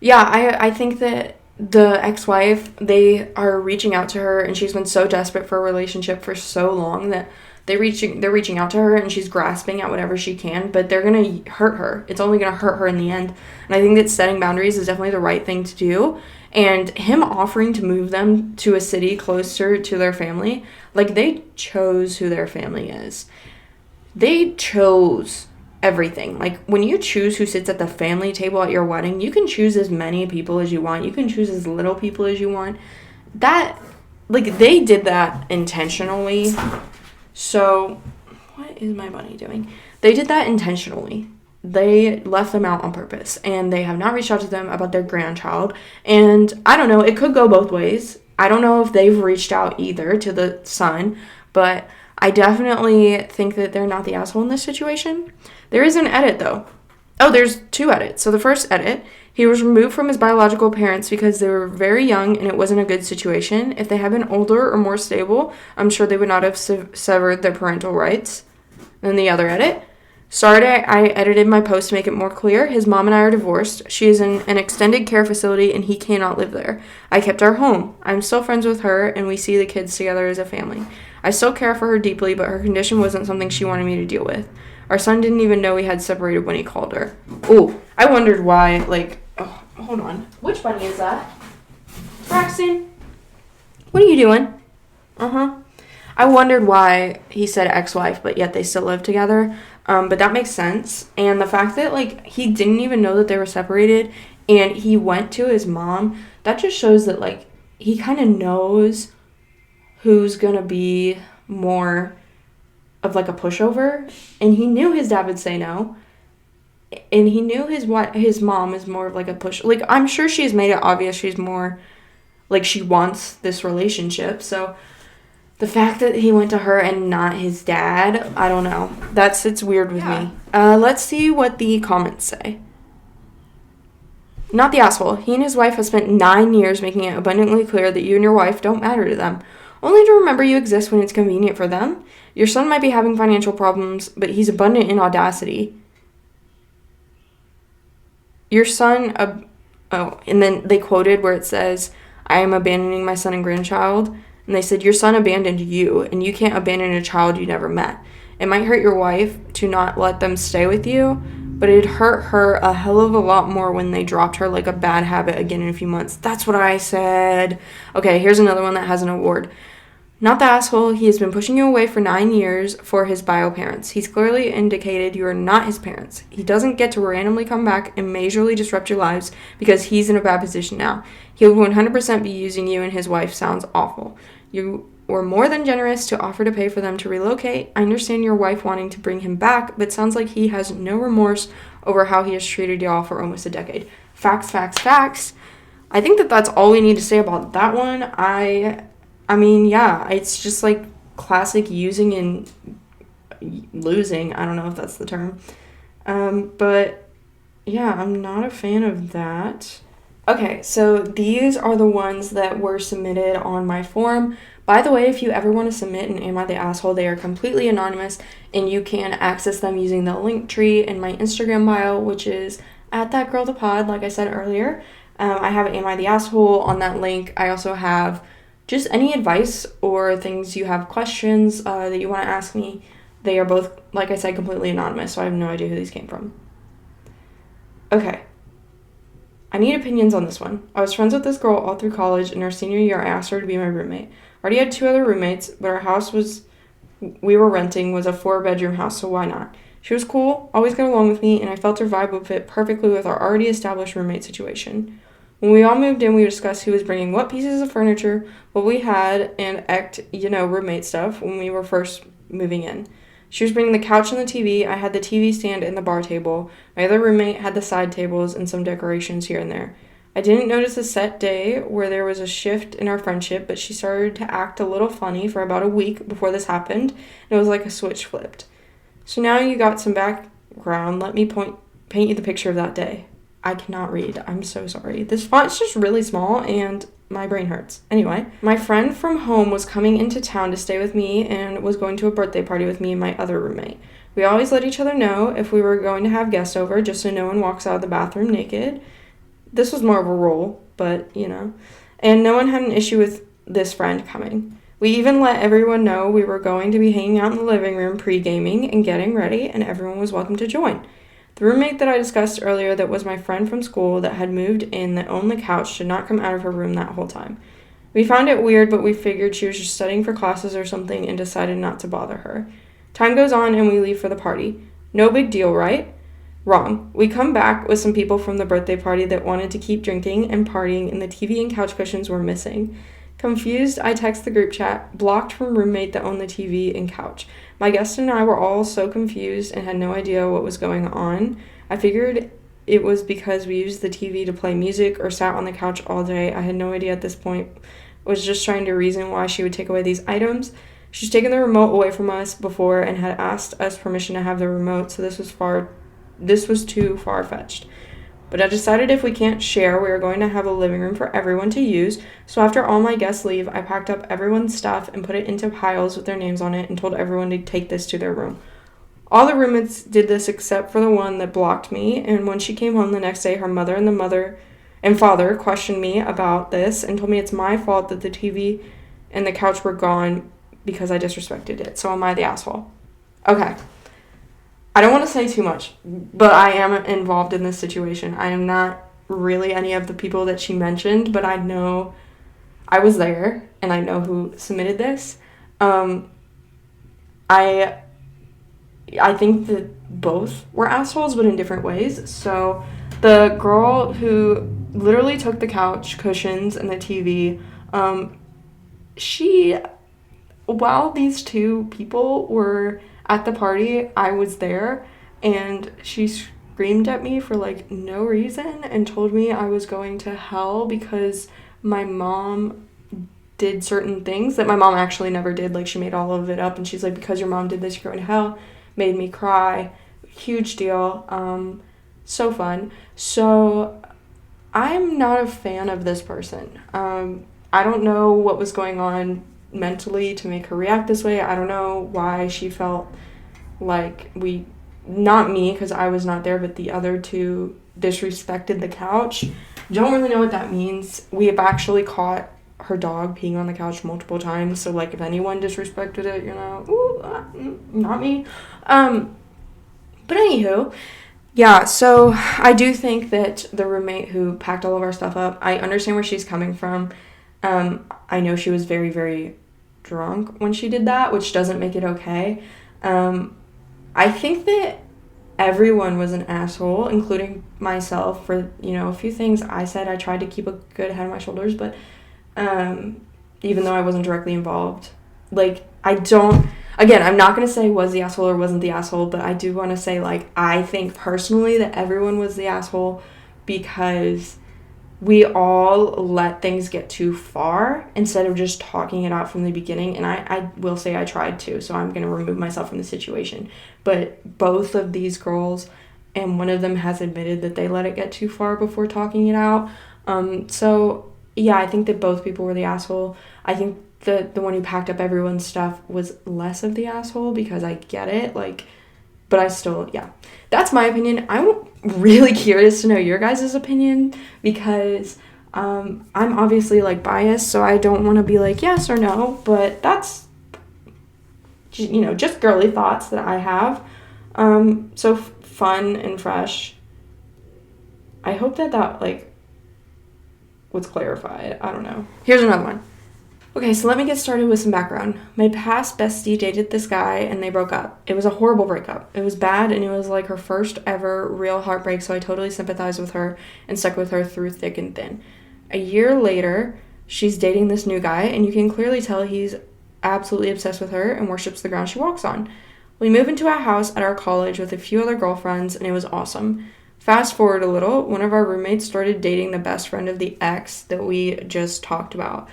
yeah, I think that the ex-wife, they are reaching out to her, and she's been so desperate for a relationship for so long that they're reaching out to her, and she's grasping at whatever she can, but they're going to hurt her. It's only going to hurt her in the end. And I think that setting boundaries is definitely the right thing to do. And him offering to move them to a city closer to their family, like, they chose who their family is. They chose everything. Like, when you choose who sits at the family table at your wedding, you can choose as many people as you want. You can choose as little people as you want. That, like, they did that intentionally. So, what is my bunny doing? They did that intentionally. They left them out on purpose, and they have not reached out to them about their grandchild. And I don't know, it could go both ways. I don't know if they've reached out either to the son, but I definitely think that they're not the asshole in this situation. There is an edit, though. Oh, there's 2 edits. So the first edit, he was removed from his biological parents because they were very young and it wasn't a good situation. If they had been older or more stable, I'm sure they would not have severed their parental rights. Then the other edit, sorry, I edited my post to make it more clear. His mom and I are divorced. She is in an extended care facility and he cannot live there. I kept our home. I'm still friends with her and we see the kids together as a family. I still care for her deeply, but her condition wasn't something she wanted me to deal with. Our son didn't even know we had separated when he called her. Ooh, I wondered why, oh, hold on. Which bunny is that? Braxton, what are you doing? Uh-huh. I wondered why he said ex-wife, but yet they still live together. But that makes sense. And the fact that, he didn't even know that they were separated and he went to his mom, that just shows that, he kind of knows who's going to be more of, a pushover. And he knew his dad would say no. And he knew his mom is more of, a push. I'm sure she's made it obvious she's more, she wants this relationship. So the fact that he went to her and not his dad, I don't know. It's weird with me. Let's see what the comments say. Not the asshole. He and his wife have spent 9 years making it abundantly clear that you and your wife don't matter to them. Only to remember you exist when it's convenient for them. Your son might be having financial problems, but he's abundant in audacity. Your son, and then they quoted where it says, I am abandoning my son and grandchild. And they said, your son abandoned you, and you can't abandon a child you never met. It might hurt your wife to not let them stay with you, but it'd hurt her a hell of a lot more when they dropped her like a bad habit again in a few months. That's what I said. Okay, here's another one that has an award. Not the asshole. He has been pushing you away for 9 years for his bio parents. He's clearly indicated you are not his parents. He doesn't get to randomly come back and majorly disrupt your lives because he's in a bad position now. He will 100% be using you and his wife. Sounds awful. You were more than generous to offer to pay for them to relocate. I understand your wife wanting to bring him back, but sounds like he has no remorse over how he has treated y'all for almost a decade. Facts, facts, facts. I think that's all we need to say about that one. I mean, yeah, it's just classic using and losing. I don't know if that's the term. But yeah, I'm not a fan of that. Okay, so these are the ones that were submitted on my forum. By the way, if you ever want to submit an Am I the Asshole, they are completely anonymous, and you can access them using the link tree in my Instagram bio, which is @thatgirlthepod, like I said earlier. I have Am I the Asshole on that link. I also have just any advice or things you have questions that you want to ask me. They are both, like I said, completely anonymous, so I have no idea who these came from. Okay. I need opinions on this one. I was friends with this girl all through college. In our senior year, I asked her to be my roommate. I already had 2 other roommates, but our house we were renting was a 4-bedroom house, so why not? She was cool, always got along with me, and I felt her vibe would fit perfectly with our already established roommate situation. When we all moved in, we discussed who was bringing what pieces of furniture, what we had, and roommate stuff when we were first moving in. She was bringing the couch and the TV. I had the TV stand and the bar table. My other roommate had the side tables and some decorations here and there. I didn't notice a set day where there was a shift in our friendship, but she started to act a little funny for about a week before this happened, and it was like a switch flipped. So now you got some background. Let me paint you the picture of that day. I cannot read. I'm so sorry. This font's just really small and my brain hurts. Anyway, my friend from home was coming into town to stay with me and was going to a birthday party with me and my other roommate. We always let each other know if we were going to have guests over just so no one walks out of the bathroom naked. This was more of a rule, but, And no one had an issue with this friend coming. We even let everyone know we were going to be hanging out in the living room pre-gaming and getting ready, and everyone was welcome to join. The roommate that I discussed earlier that was my friend from school that had moved in that owned the couch did not come out of her room that whole time. We found it weird, but we figured she was just studying for classes or something and decided not to bother her. Time goes on and we leave for the party. No big deal, right? Wrong. We come back with some people from the birthday party that wanted to keep drinking and partying, and the TV and couch cushions were missing. Confused, I text the group chat, blocked from roommate that owned the TV and couch. My guest and I were all so confused and had no idea what was going on. I figured it was because we used the TV to play music or sat on the couch all day. I had no idea at this point. Was just trying to reason why she would take away these items. She's taken the remote away from us before and had asked us permission to have the remote, so this was far this was too far-fetched. But I decided if we can't share, we are going to have a living room for everyone to use. So after all my guests leave, I packed up everyone's stuff and put it into piles with their names on it and told everyone to take this to their room. All the roommates did this except for the one that blocked me, and when she came home the next day, her mother and father questioned me about this and told me it's my fault that the TV and the couch were gone because I disrespected it. So am I the asshole? Okay. I don't want to say too much, but I am involved in this situation. I am not really any of the people that she mentioned, but I know I was there, and I know who submitted this. I think that both were assholes, but in different ways. So the girl who literally took the couch cushions and the TV, while these two people were at the party, I was there, and she screamed at me for, like, no reason and told me I was going to hell because my mom did certain things that my mom actually never did. Like, she made all of it up, and she's like, because your mom did this, you're going to hell. Made me cry. Huge deal. So fun. So I'm not a fan of this person. I don't know what was going on mentally to make her react this way. I don't know why she felt like not me, because I was not there, but the other two disrespected the couch. Don't really know what that means. We have actually caught her dog peeing on the couch multiple times, so, like, if anyone disrespected it, not me. But anywho, yeah, so I do think that the roommate who packed all of our stuff up, I understand where she's coming from. I know she was very, very drunk when she did that, which doesn't make it okay. I think that everyone was an asshole, including myself, for, a few things I said. I tried to keep a good head on my shoulders, but even though I wasn't directly involved, I'm not going to say was the asshole or wasn't the asshole, but I do want to say, I think personally that everyone was the asshole because we all let things get too far instead of just talking it out from the beginning. And I will say I tried to, so I'm going to remove myself from the situation. But both of these girls, and one of them has admitted that they let it get too far before talking it out. So, yeah, I think that both people were the asshole. I think the one who packed up everyone's stuff was less of the asshole because I get it. But I still, yeah. That's my opinion. I'm really curious to know your guys' opinion because I'm obviously, biased, so I don't want to be yes or no, but that's, just girly thoughts that I have. So fun and fresh. I hope that was clarified. I don't know. Here's another one. Okay, so let me get started with some background. My past bestie dated this guy, and they broke up. It was a horrible breakup. It was bad, and it was her first ever real heartbreak, so I totally sympathized with her and stuck with her through thick and thin. A year later, she's dating this new guy, and you can clearly tell he's absolutely obsessed with her and worships the ground she walks on. We moved into a house at our college with a few other girlfriends, and it was awesome. Fast forward a little, one of our roommates started dating the best friend of the ex that we just talked about.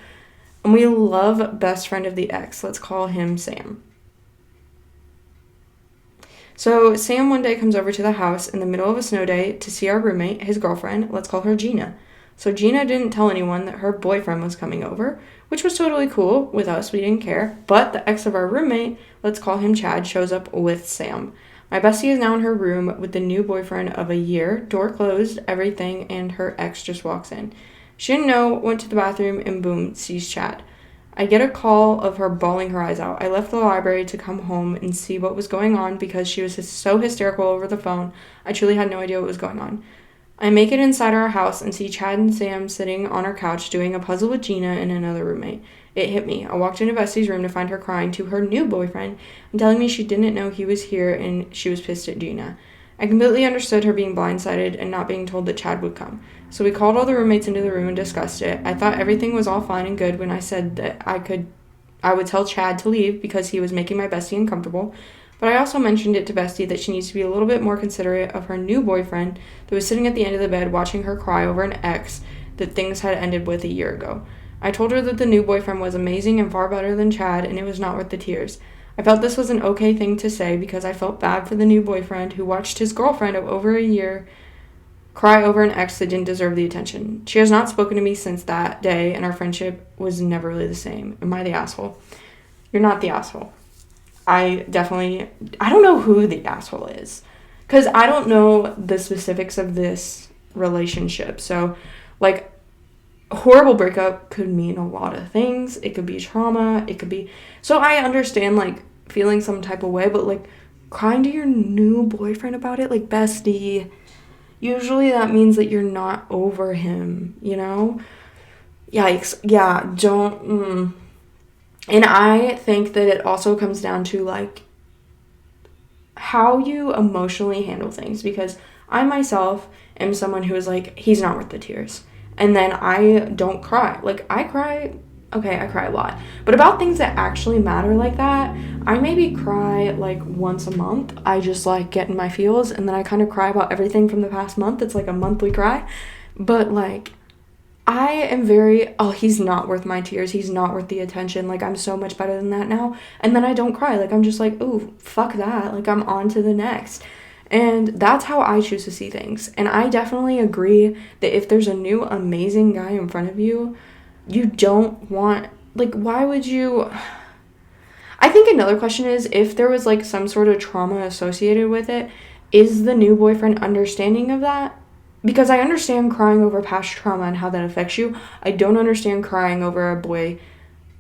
And we love best friend of the ex. Let's call him Sam. So Sam one day comes over to the house in the middle of a snow day to see our roommate, his girlfriend. Let's call her Gina. So Gina didn't tell anyone that her boyfriend was coming over, which was totally cool with us. We didn't care. But the ex of our roommate, let's call him Chad, shows up with Sam. My bestie is now in her room with the new boyfriend of a year, door closed, everything, and her ex just walks in. She didn't know, went to the bathroom, and boom, sees Chad. I get a call of her bawling her eyes out. I left the library to come home and see what was going on because she was so hysterical over the phone. I truly had no idea what was going on. I make it inside our house and see Chad and Sam sitting on our couch doing a puzzle with Gina and another roommate. It hit me. I walked into Bestie's room to find her crying to her new boyfriend and telling me she didn't know he was here and she was pissed at Gina. I completely understood her being blindsided and not being told that Chad would come. So we called all the roommates into the room and discussed it. I thought everything was all fine and good when I said that I would tell Chad to leave because he was making my bestie uncomfortable. But I also mentioned it to Bestie that she needs to be a little bit more considerate of her new boyfriend that was sitting at the end of the bed watching her cry over an ex that things had ended with a year ago. I told her that the new boyfriend was amazing and far better than Chad and it was not worth the tears. I felt this was an okay thing to say because I felt bad for the new boyfriend who watched his girlfriend of over a year cry over an ex that didn't deserve the attention. She has not spoken to me since that day, and our friendship was never really the same. Am I the asshole? You're not the asshole. I don't know who the asshole is, because I don't know the specifics of this relationship. So, like, a horrible breakup could mean a lot of things. It could be trauma. It could be... So I understand, like, feeling some type of way, but, like, crying to your new boyfriend about it, like, bestie, usually that means that you're not over him, you know? Yikes. Yeah, don't... And I think that it also comes down to, like, how you emotionally handle things, because I myself am someone who is like, he's not worth the tears. And then I don't cry. Like, I cry a lot. But about things that actually matter like that, I maybe cry, like, once a month. I just, like, get in my feels, and then I kind of cry about everything from the past month. It's, like, a monthly cry. But, like, I am very, he's not worth my tears. He's not worth the attention. Like, I'm so much better than that now. And then I don't cry. Like, I'm just like, oh, fuck that. Like, I'm on to the next. And that's how I choose to see things. And I definitely agree that if there's a new amazing guy in front of you, you don't want, like, why would you... I think another question is, if there was, like, some sort of trauma associated with it, is the new boyfriend understanding of that? Because I understand crying over past trauma and how that affects you. I don't understand crying over a boy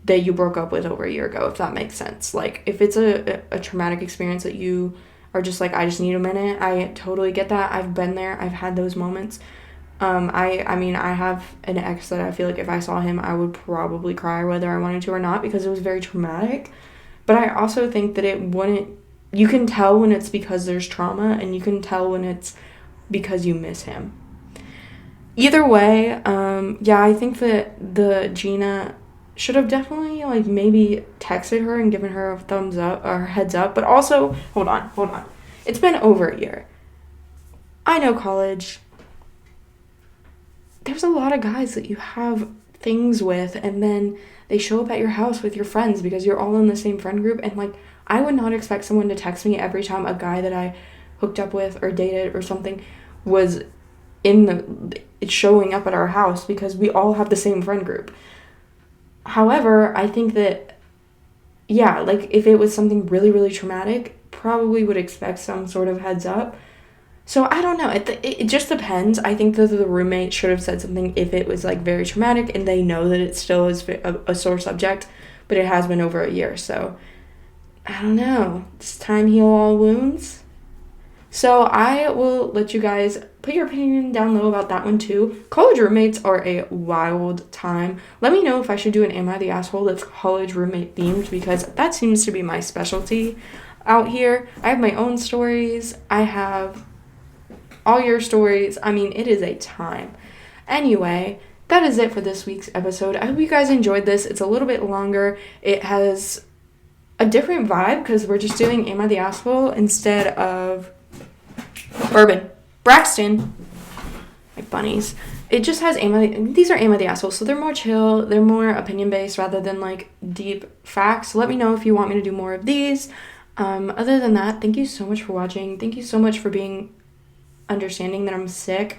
that you broke up with over a year ago, if that makes sense. Like, if it's a traumatic experience that you are just like, I just need a minute, I totally get that. I've been there. I've had those moments. I mean, I have an ex that I feel like if I saw him, I would probably cry whether I wanted to or not, because it was very traumatic. But I also think that it wouldn't... You can tell when it's because there's trauma, and you can tell when it's because you miss him. Either way, I think that the Gina should have definitely, like, maybe texted her and given her a thumbs up or heads up. But also, hold on. It's been over a year. I know college. There's a lot of guys that you have things with, and then they show up at your house with your friends because you're all in the same friend group. And, like, I would not expect someone to text me every time a guy that I hooked up with or dated or something was it's showing up at our house, because we all have the same friend group. However, I think that, like, if it was something really, really traumatic, probably would expect some sort of heads up. So I don't know. It just depends. I think that the roommate should have said something if it was, like, very traumatic and they know that it still is a sore subject, but it has been over a year. So I don't know. Does time heal all wounds? So I will let you guys put your opinion down low about that one too. College roommates are a wild time. Let me know if I should do an Am I the Asshole that's college roommate themed, because that seems to be my specialty out here. I have my own stories. I have all your stories. I mean, it is a time. Anyway, that is it for this week's episode. I hope you guys enjoyed this. It's a little bit longer. It has a different vibe because we're just doing Am I the Asshole instead of Bourbon. Braxton. Like bunnies. It just has these are Am I the Asshole, so they're more chill, they're more opinion-based rather than, like, deep facts. So let me know if you want me to do more of these. Other than that, thank you so much for watching. Thank you so much for being understanding that I'm sick.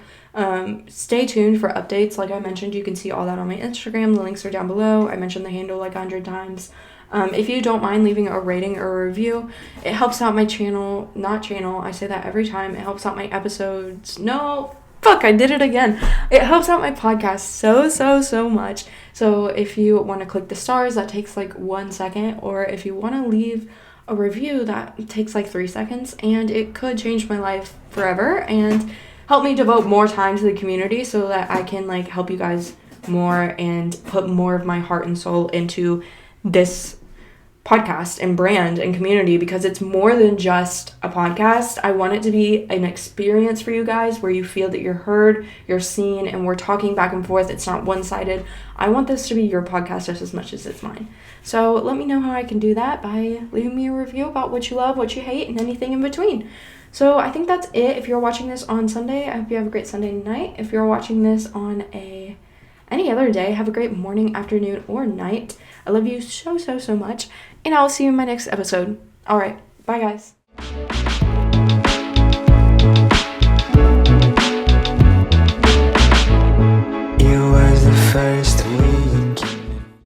Stay tuned for updates. Like I mentioned, you can see all that on my Instagram. The links are down below. I mentioned the handle like 100 times. If you don't mind leaving a rating or a review, it helps out my channel. I say that every time. It helps out my episodes. I did it again. It helps out my podcast so much. So if you want to click the stars, that takes like 1 second. Or if you want to leave a review, that takes like 3 seconds. And it could change my life forever and help me devote more time to the community so that I can like help you guys more and put more of my heart and soul into this podcast and brand and community, because it's more than just a podcast. I want it to be an experience for you guys where you feel that you're heard, you're seen, and we're talking back and forth. It's not one-sided. I want this to be your podcast just as much as it's mine. So let me know how I can do that by leaving me a review about what you love, what you hate, and anything in between. So I think that's it. If you're watching this on Sunday, I hope you have a great Sunday night. If you're watching this on an any other day. Have a great morning, afternoon, or night. I love you so, so, so much, and I'll see you in my next episode. All right, bye, guys.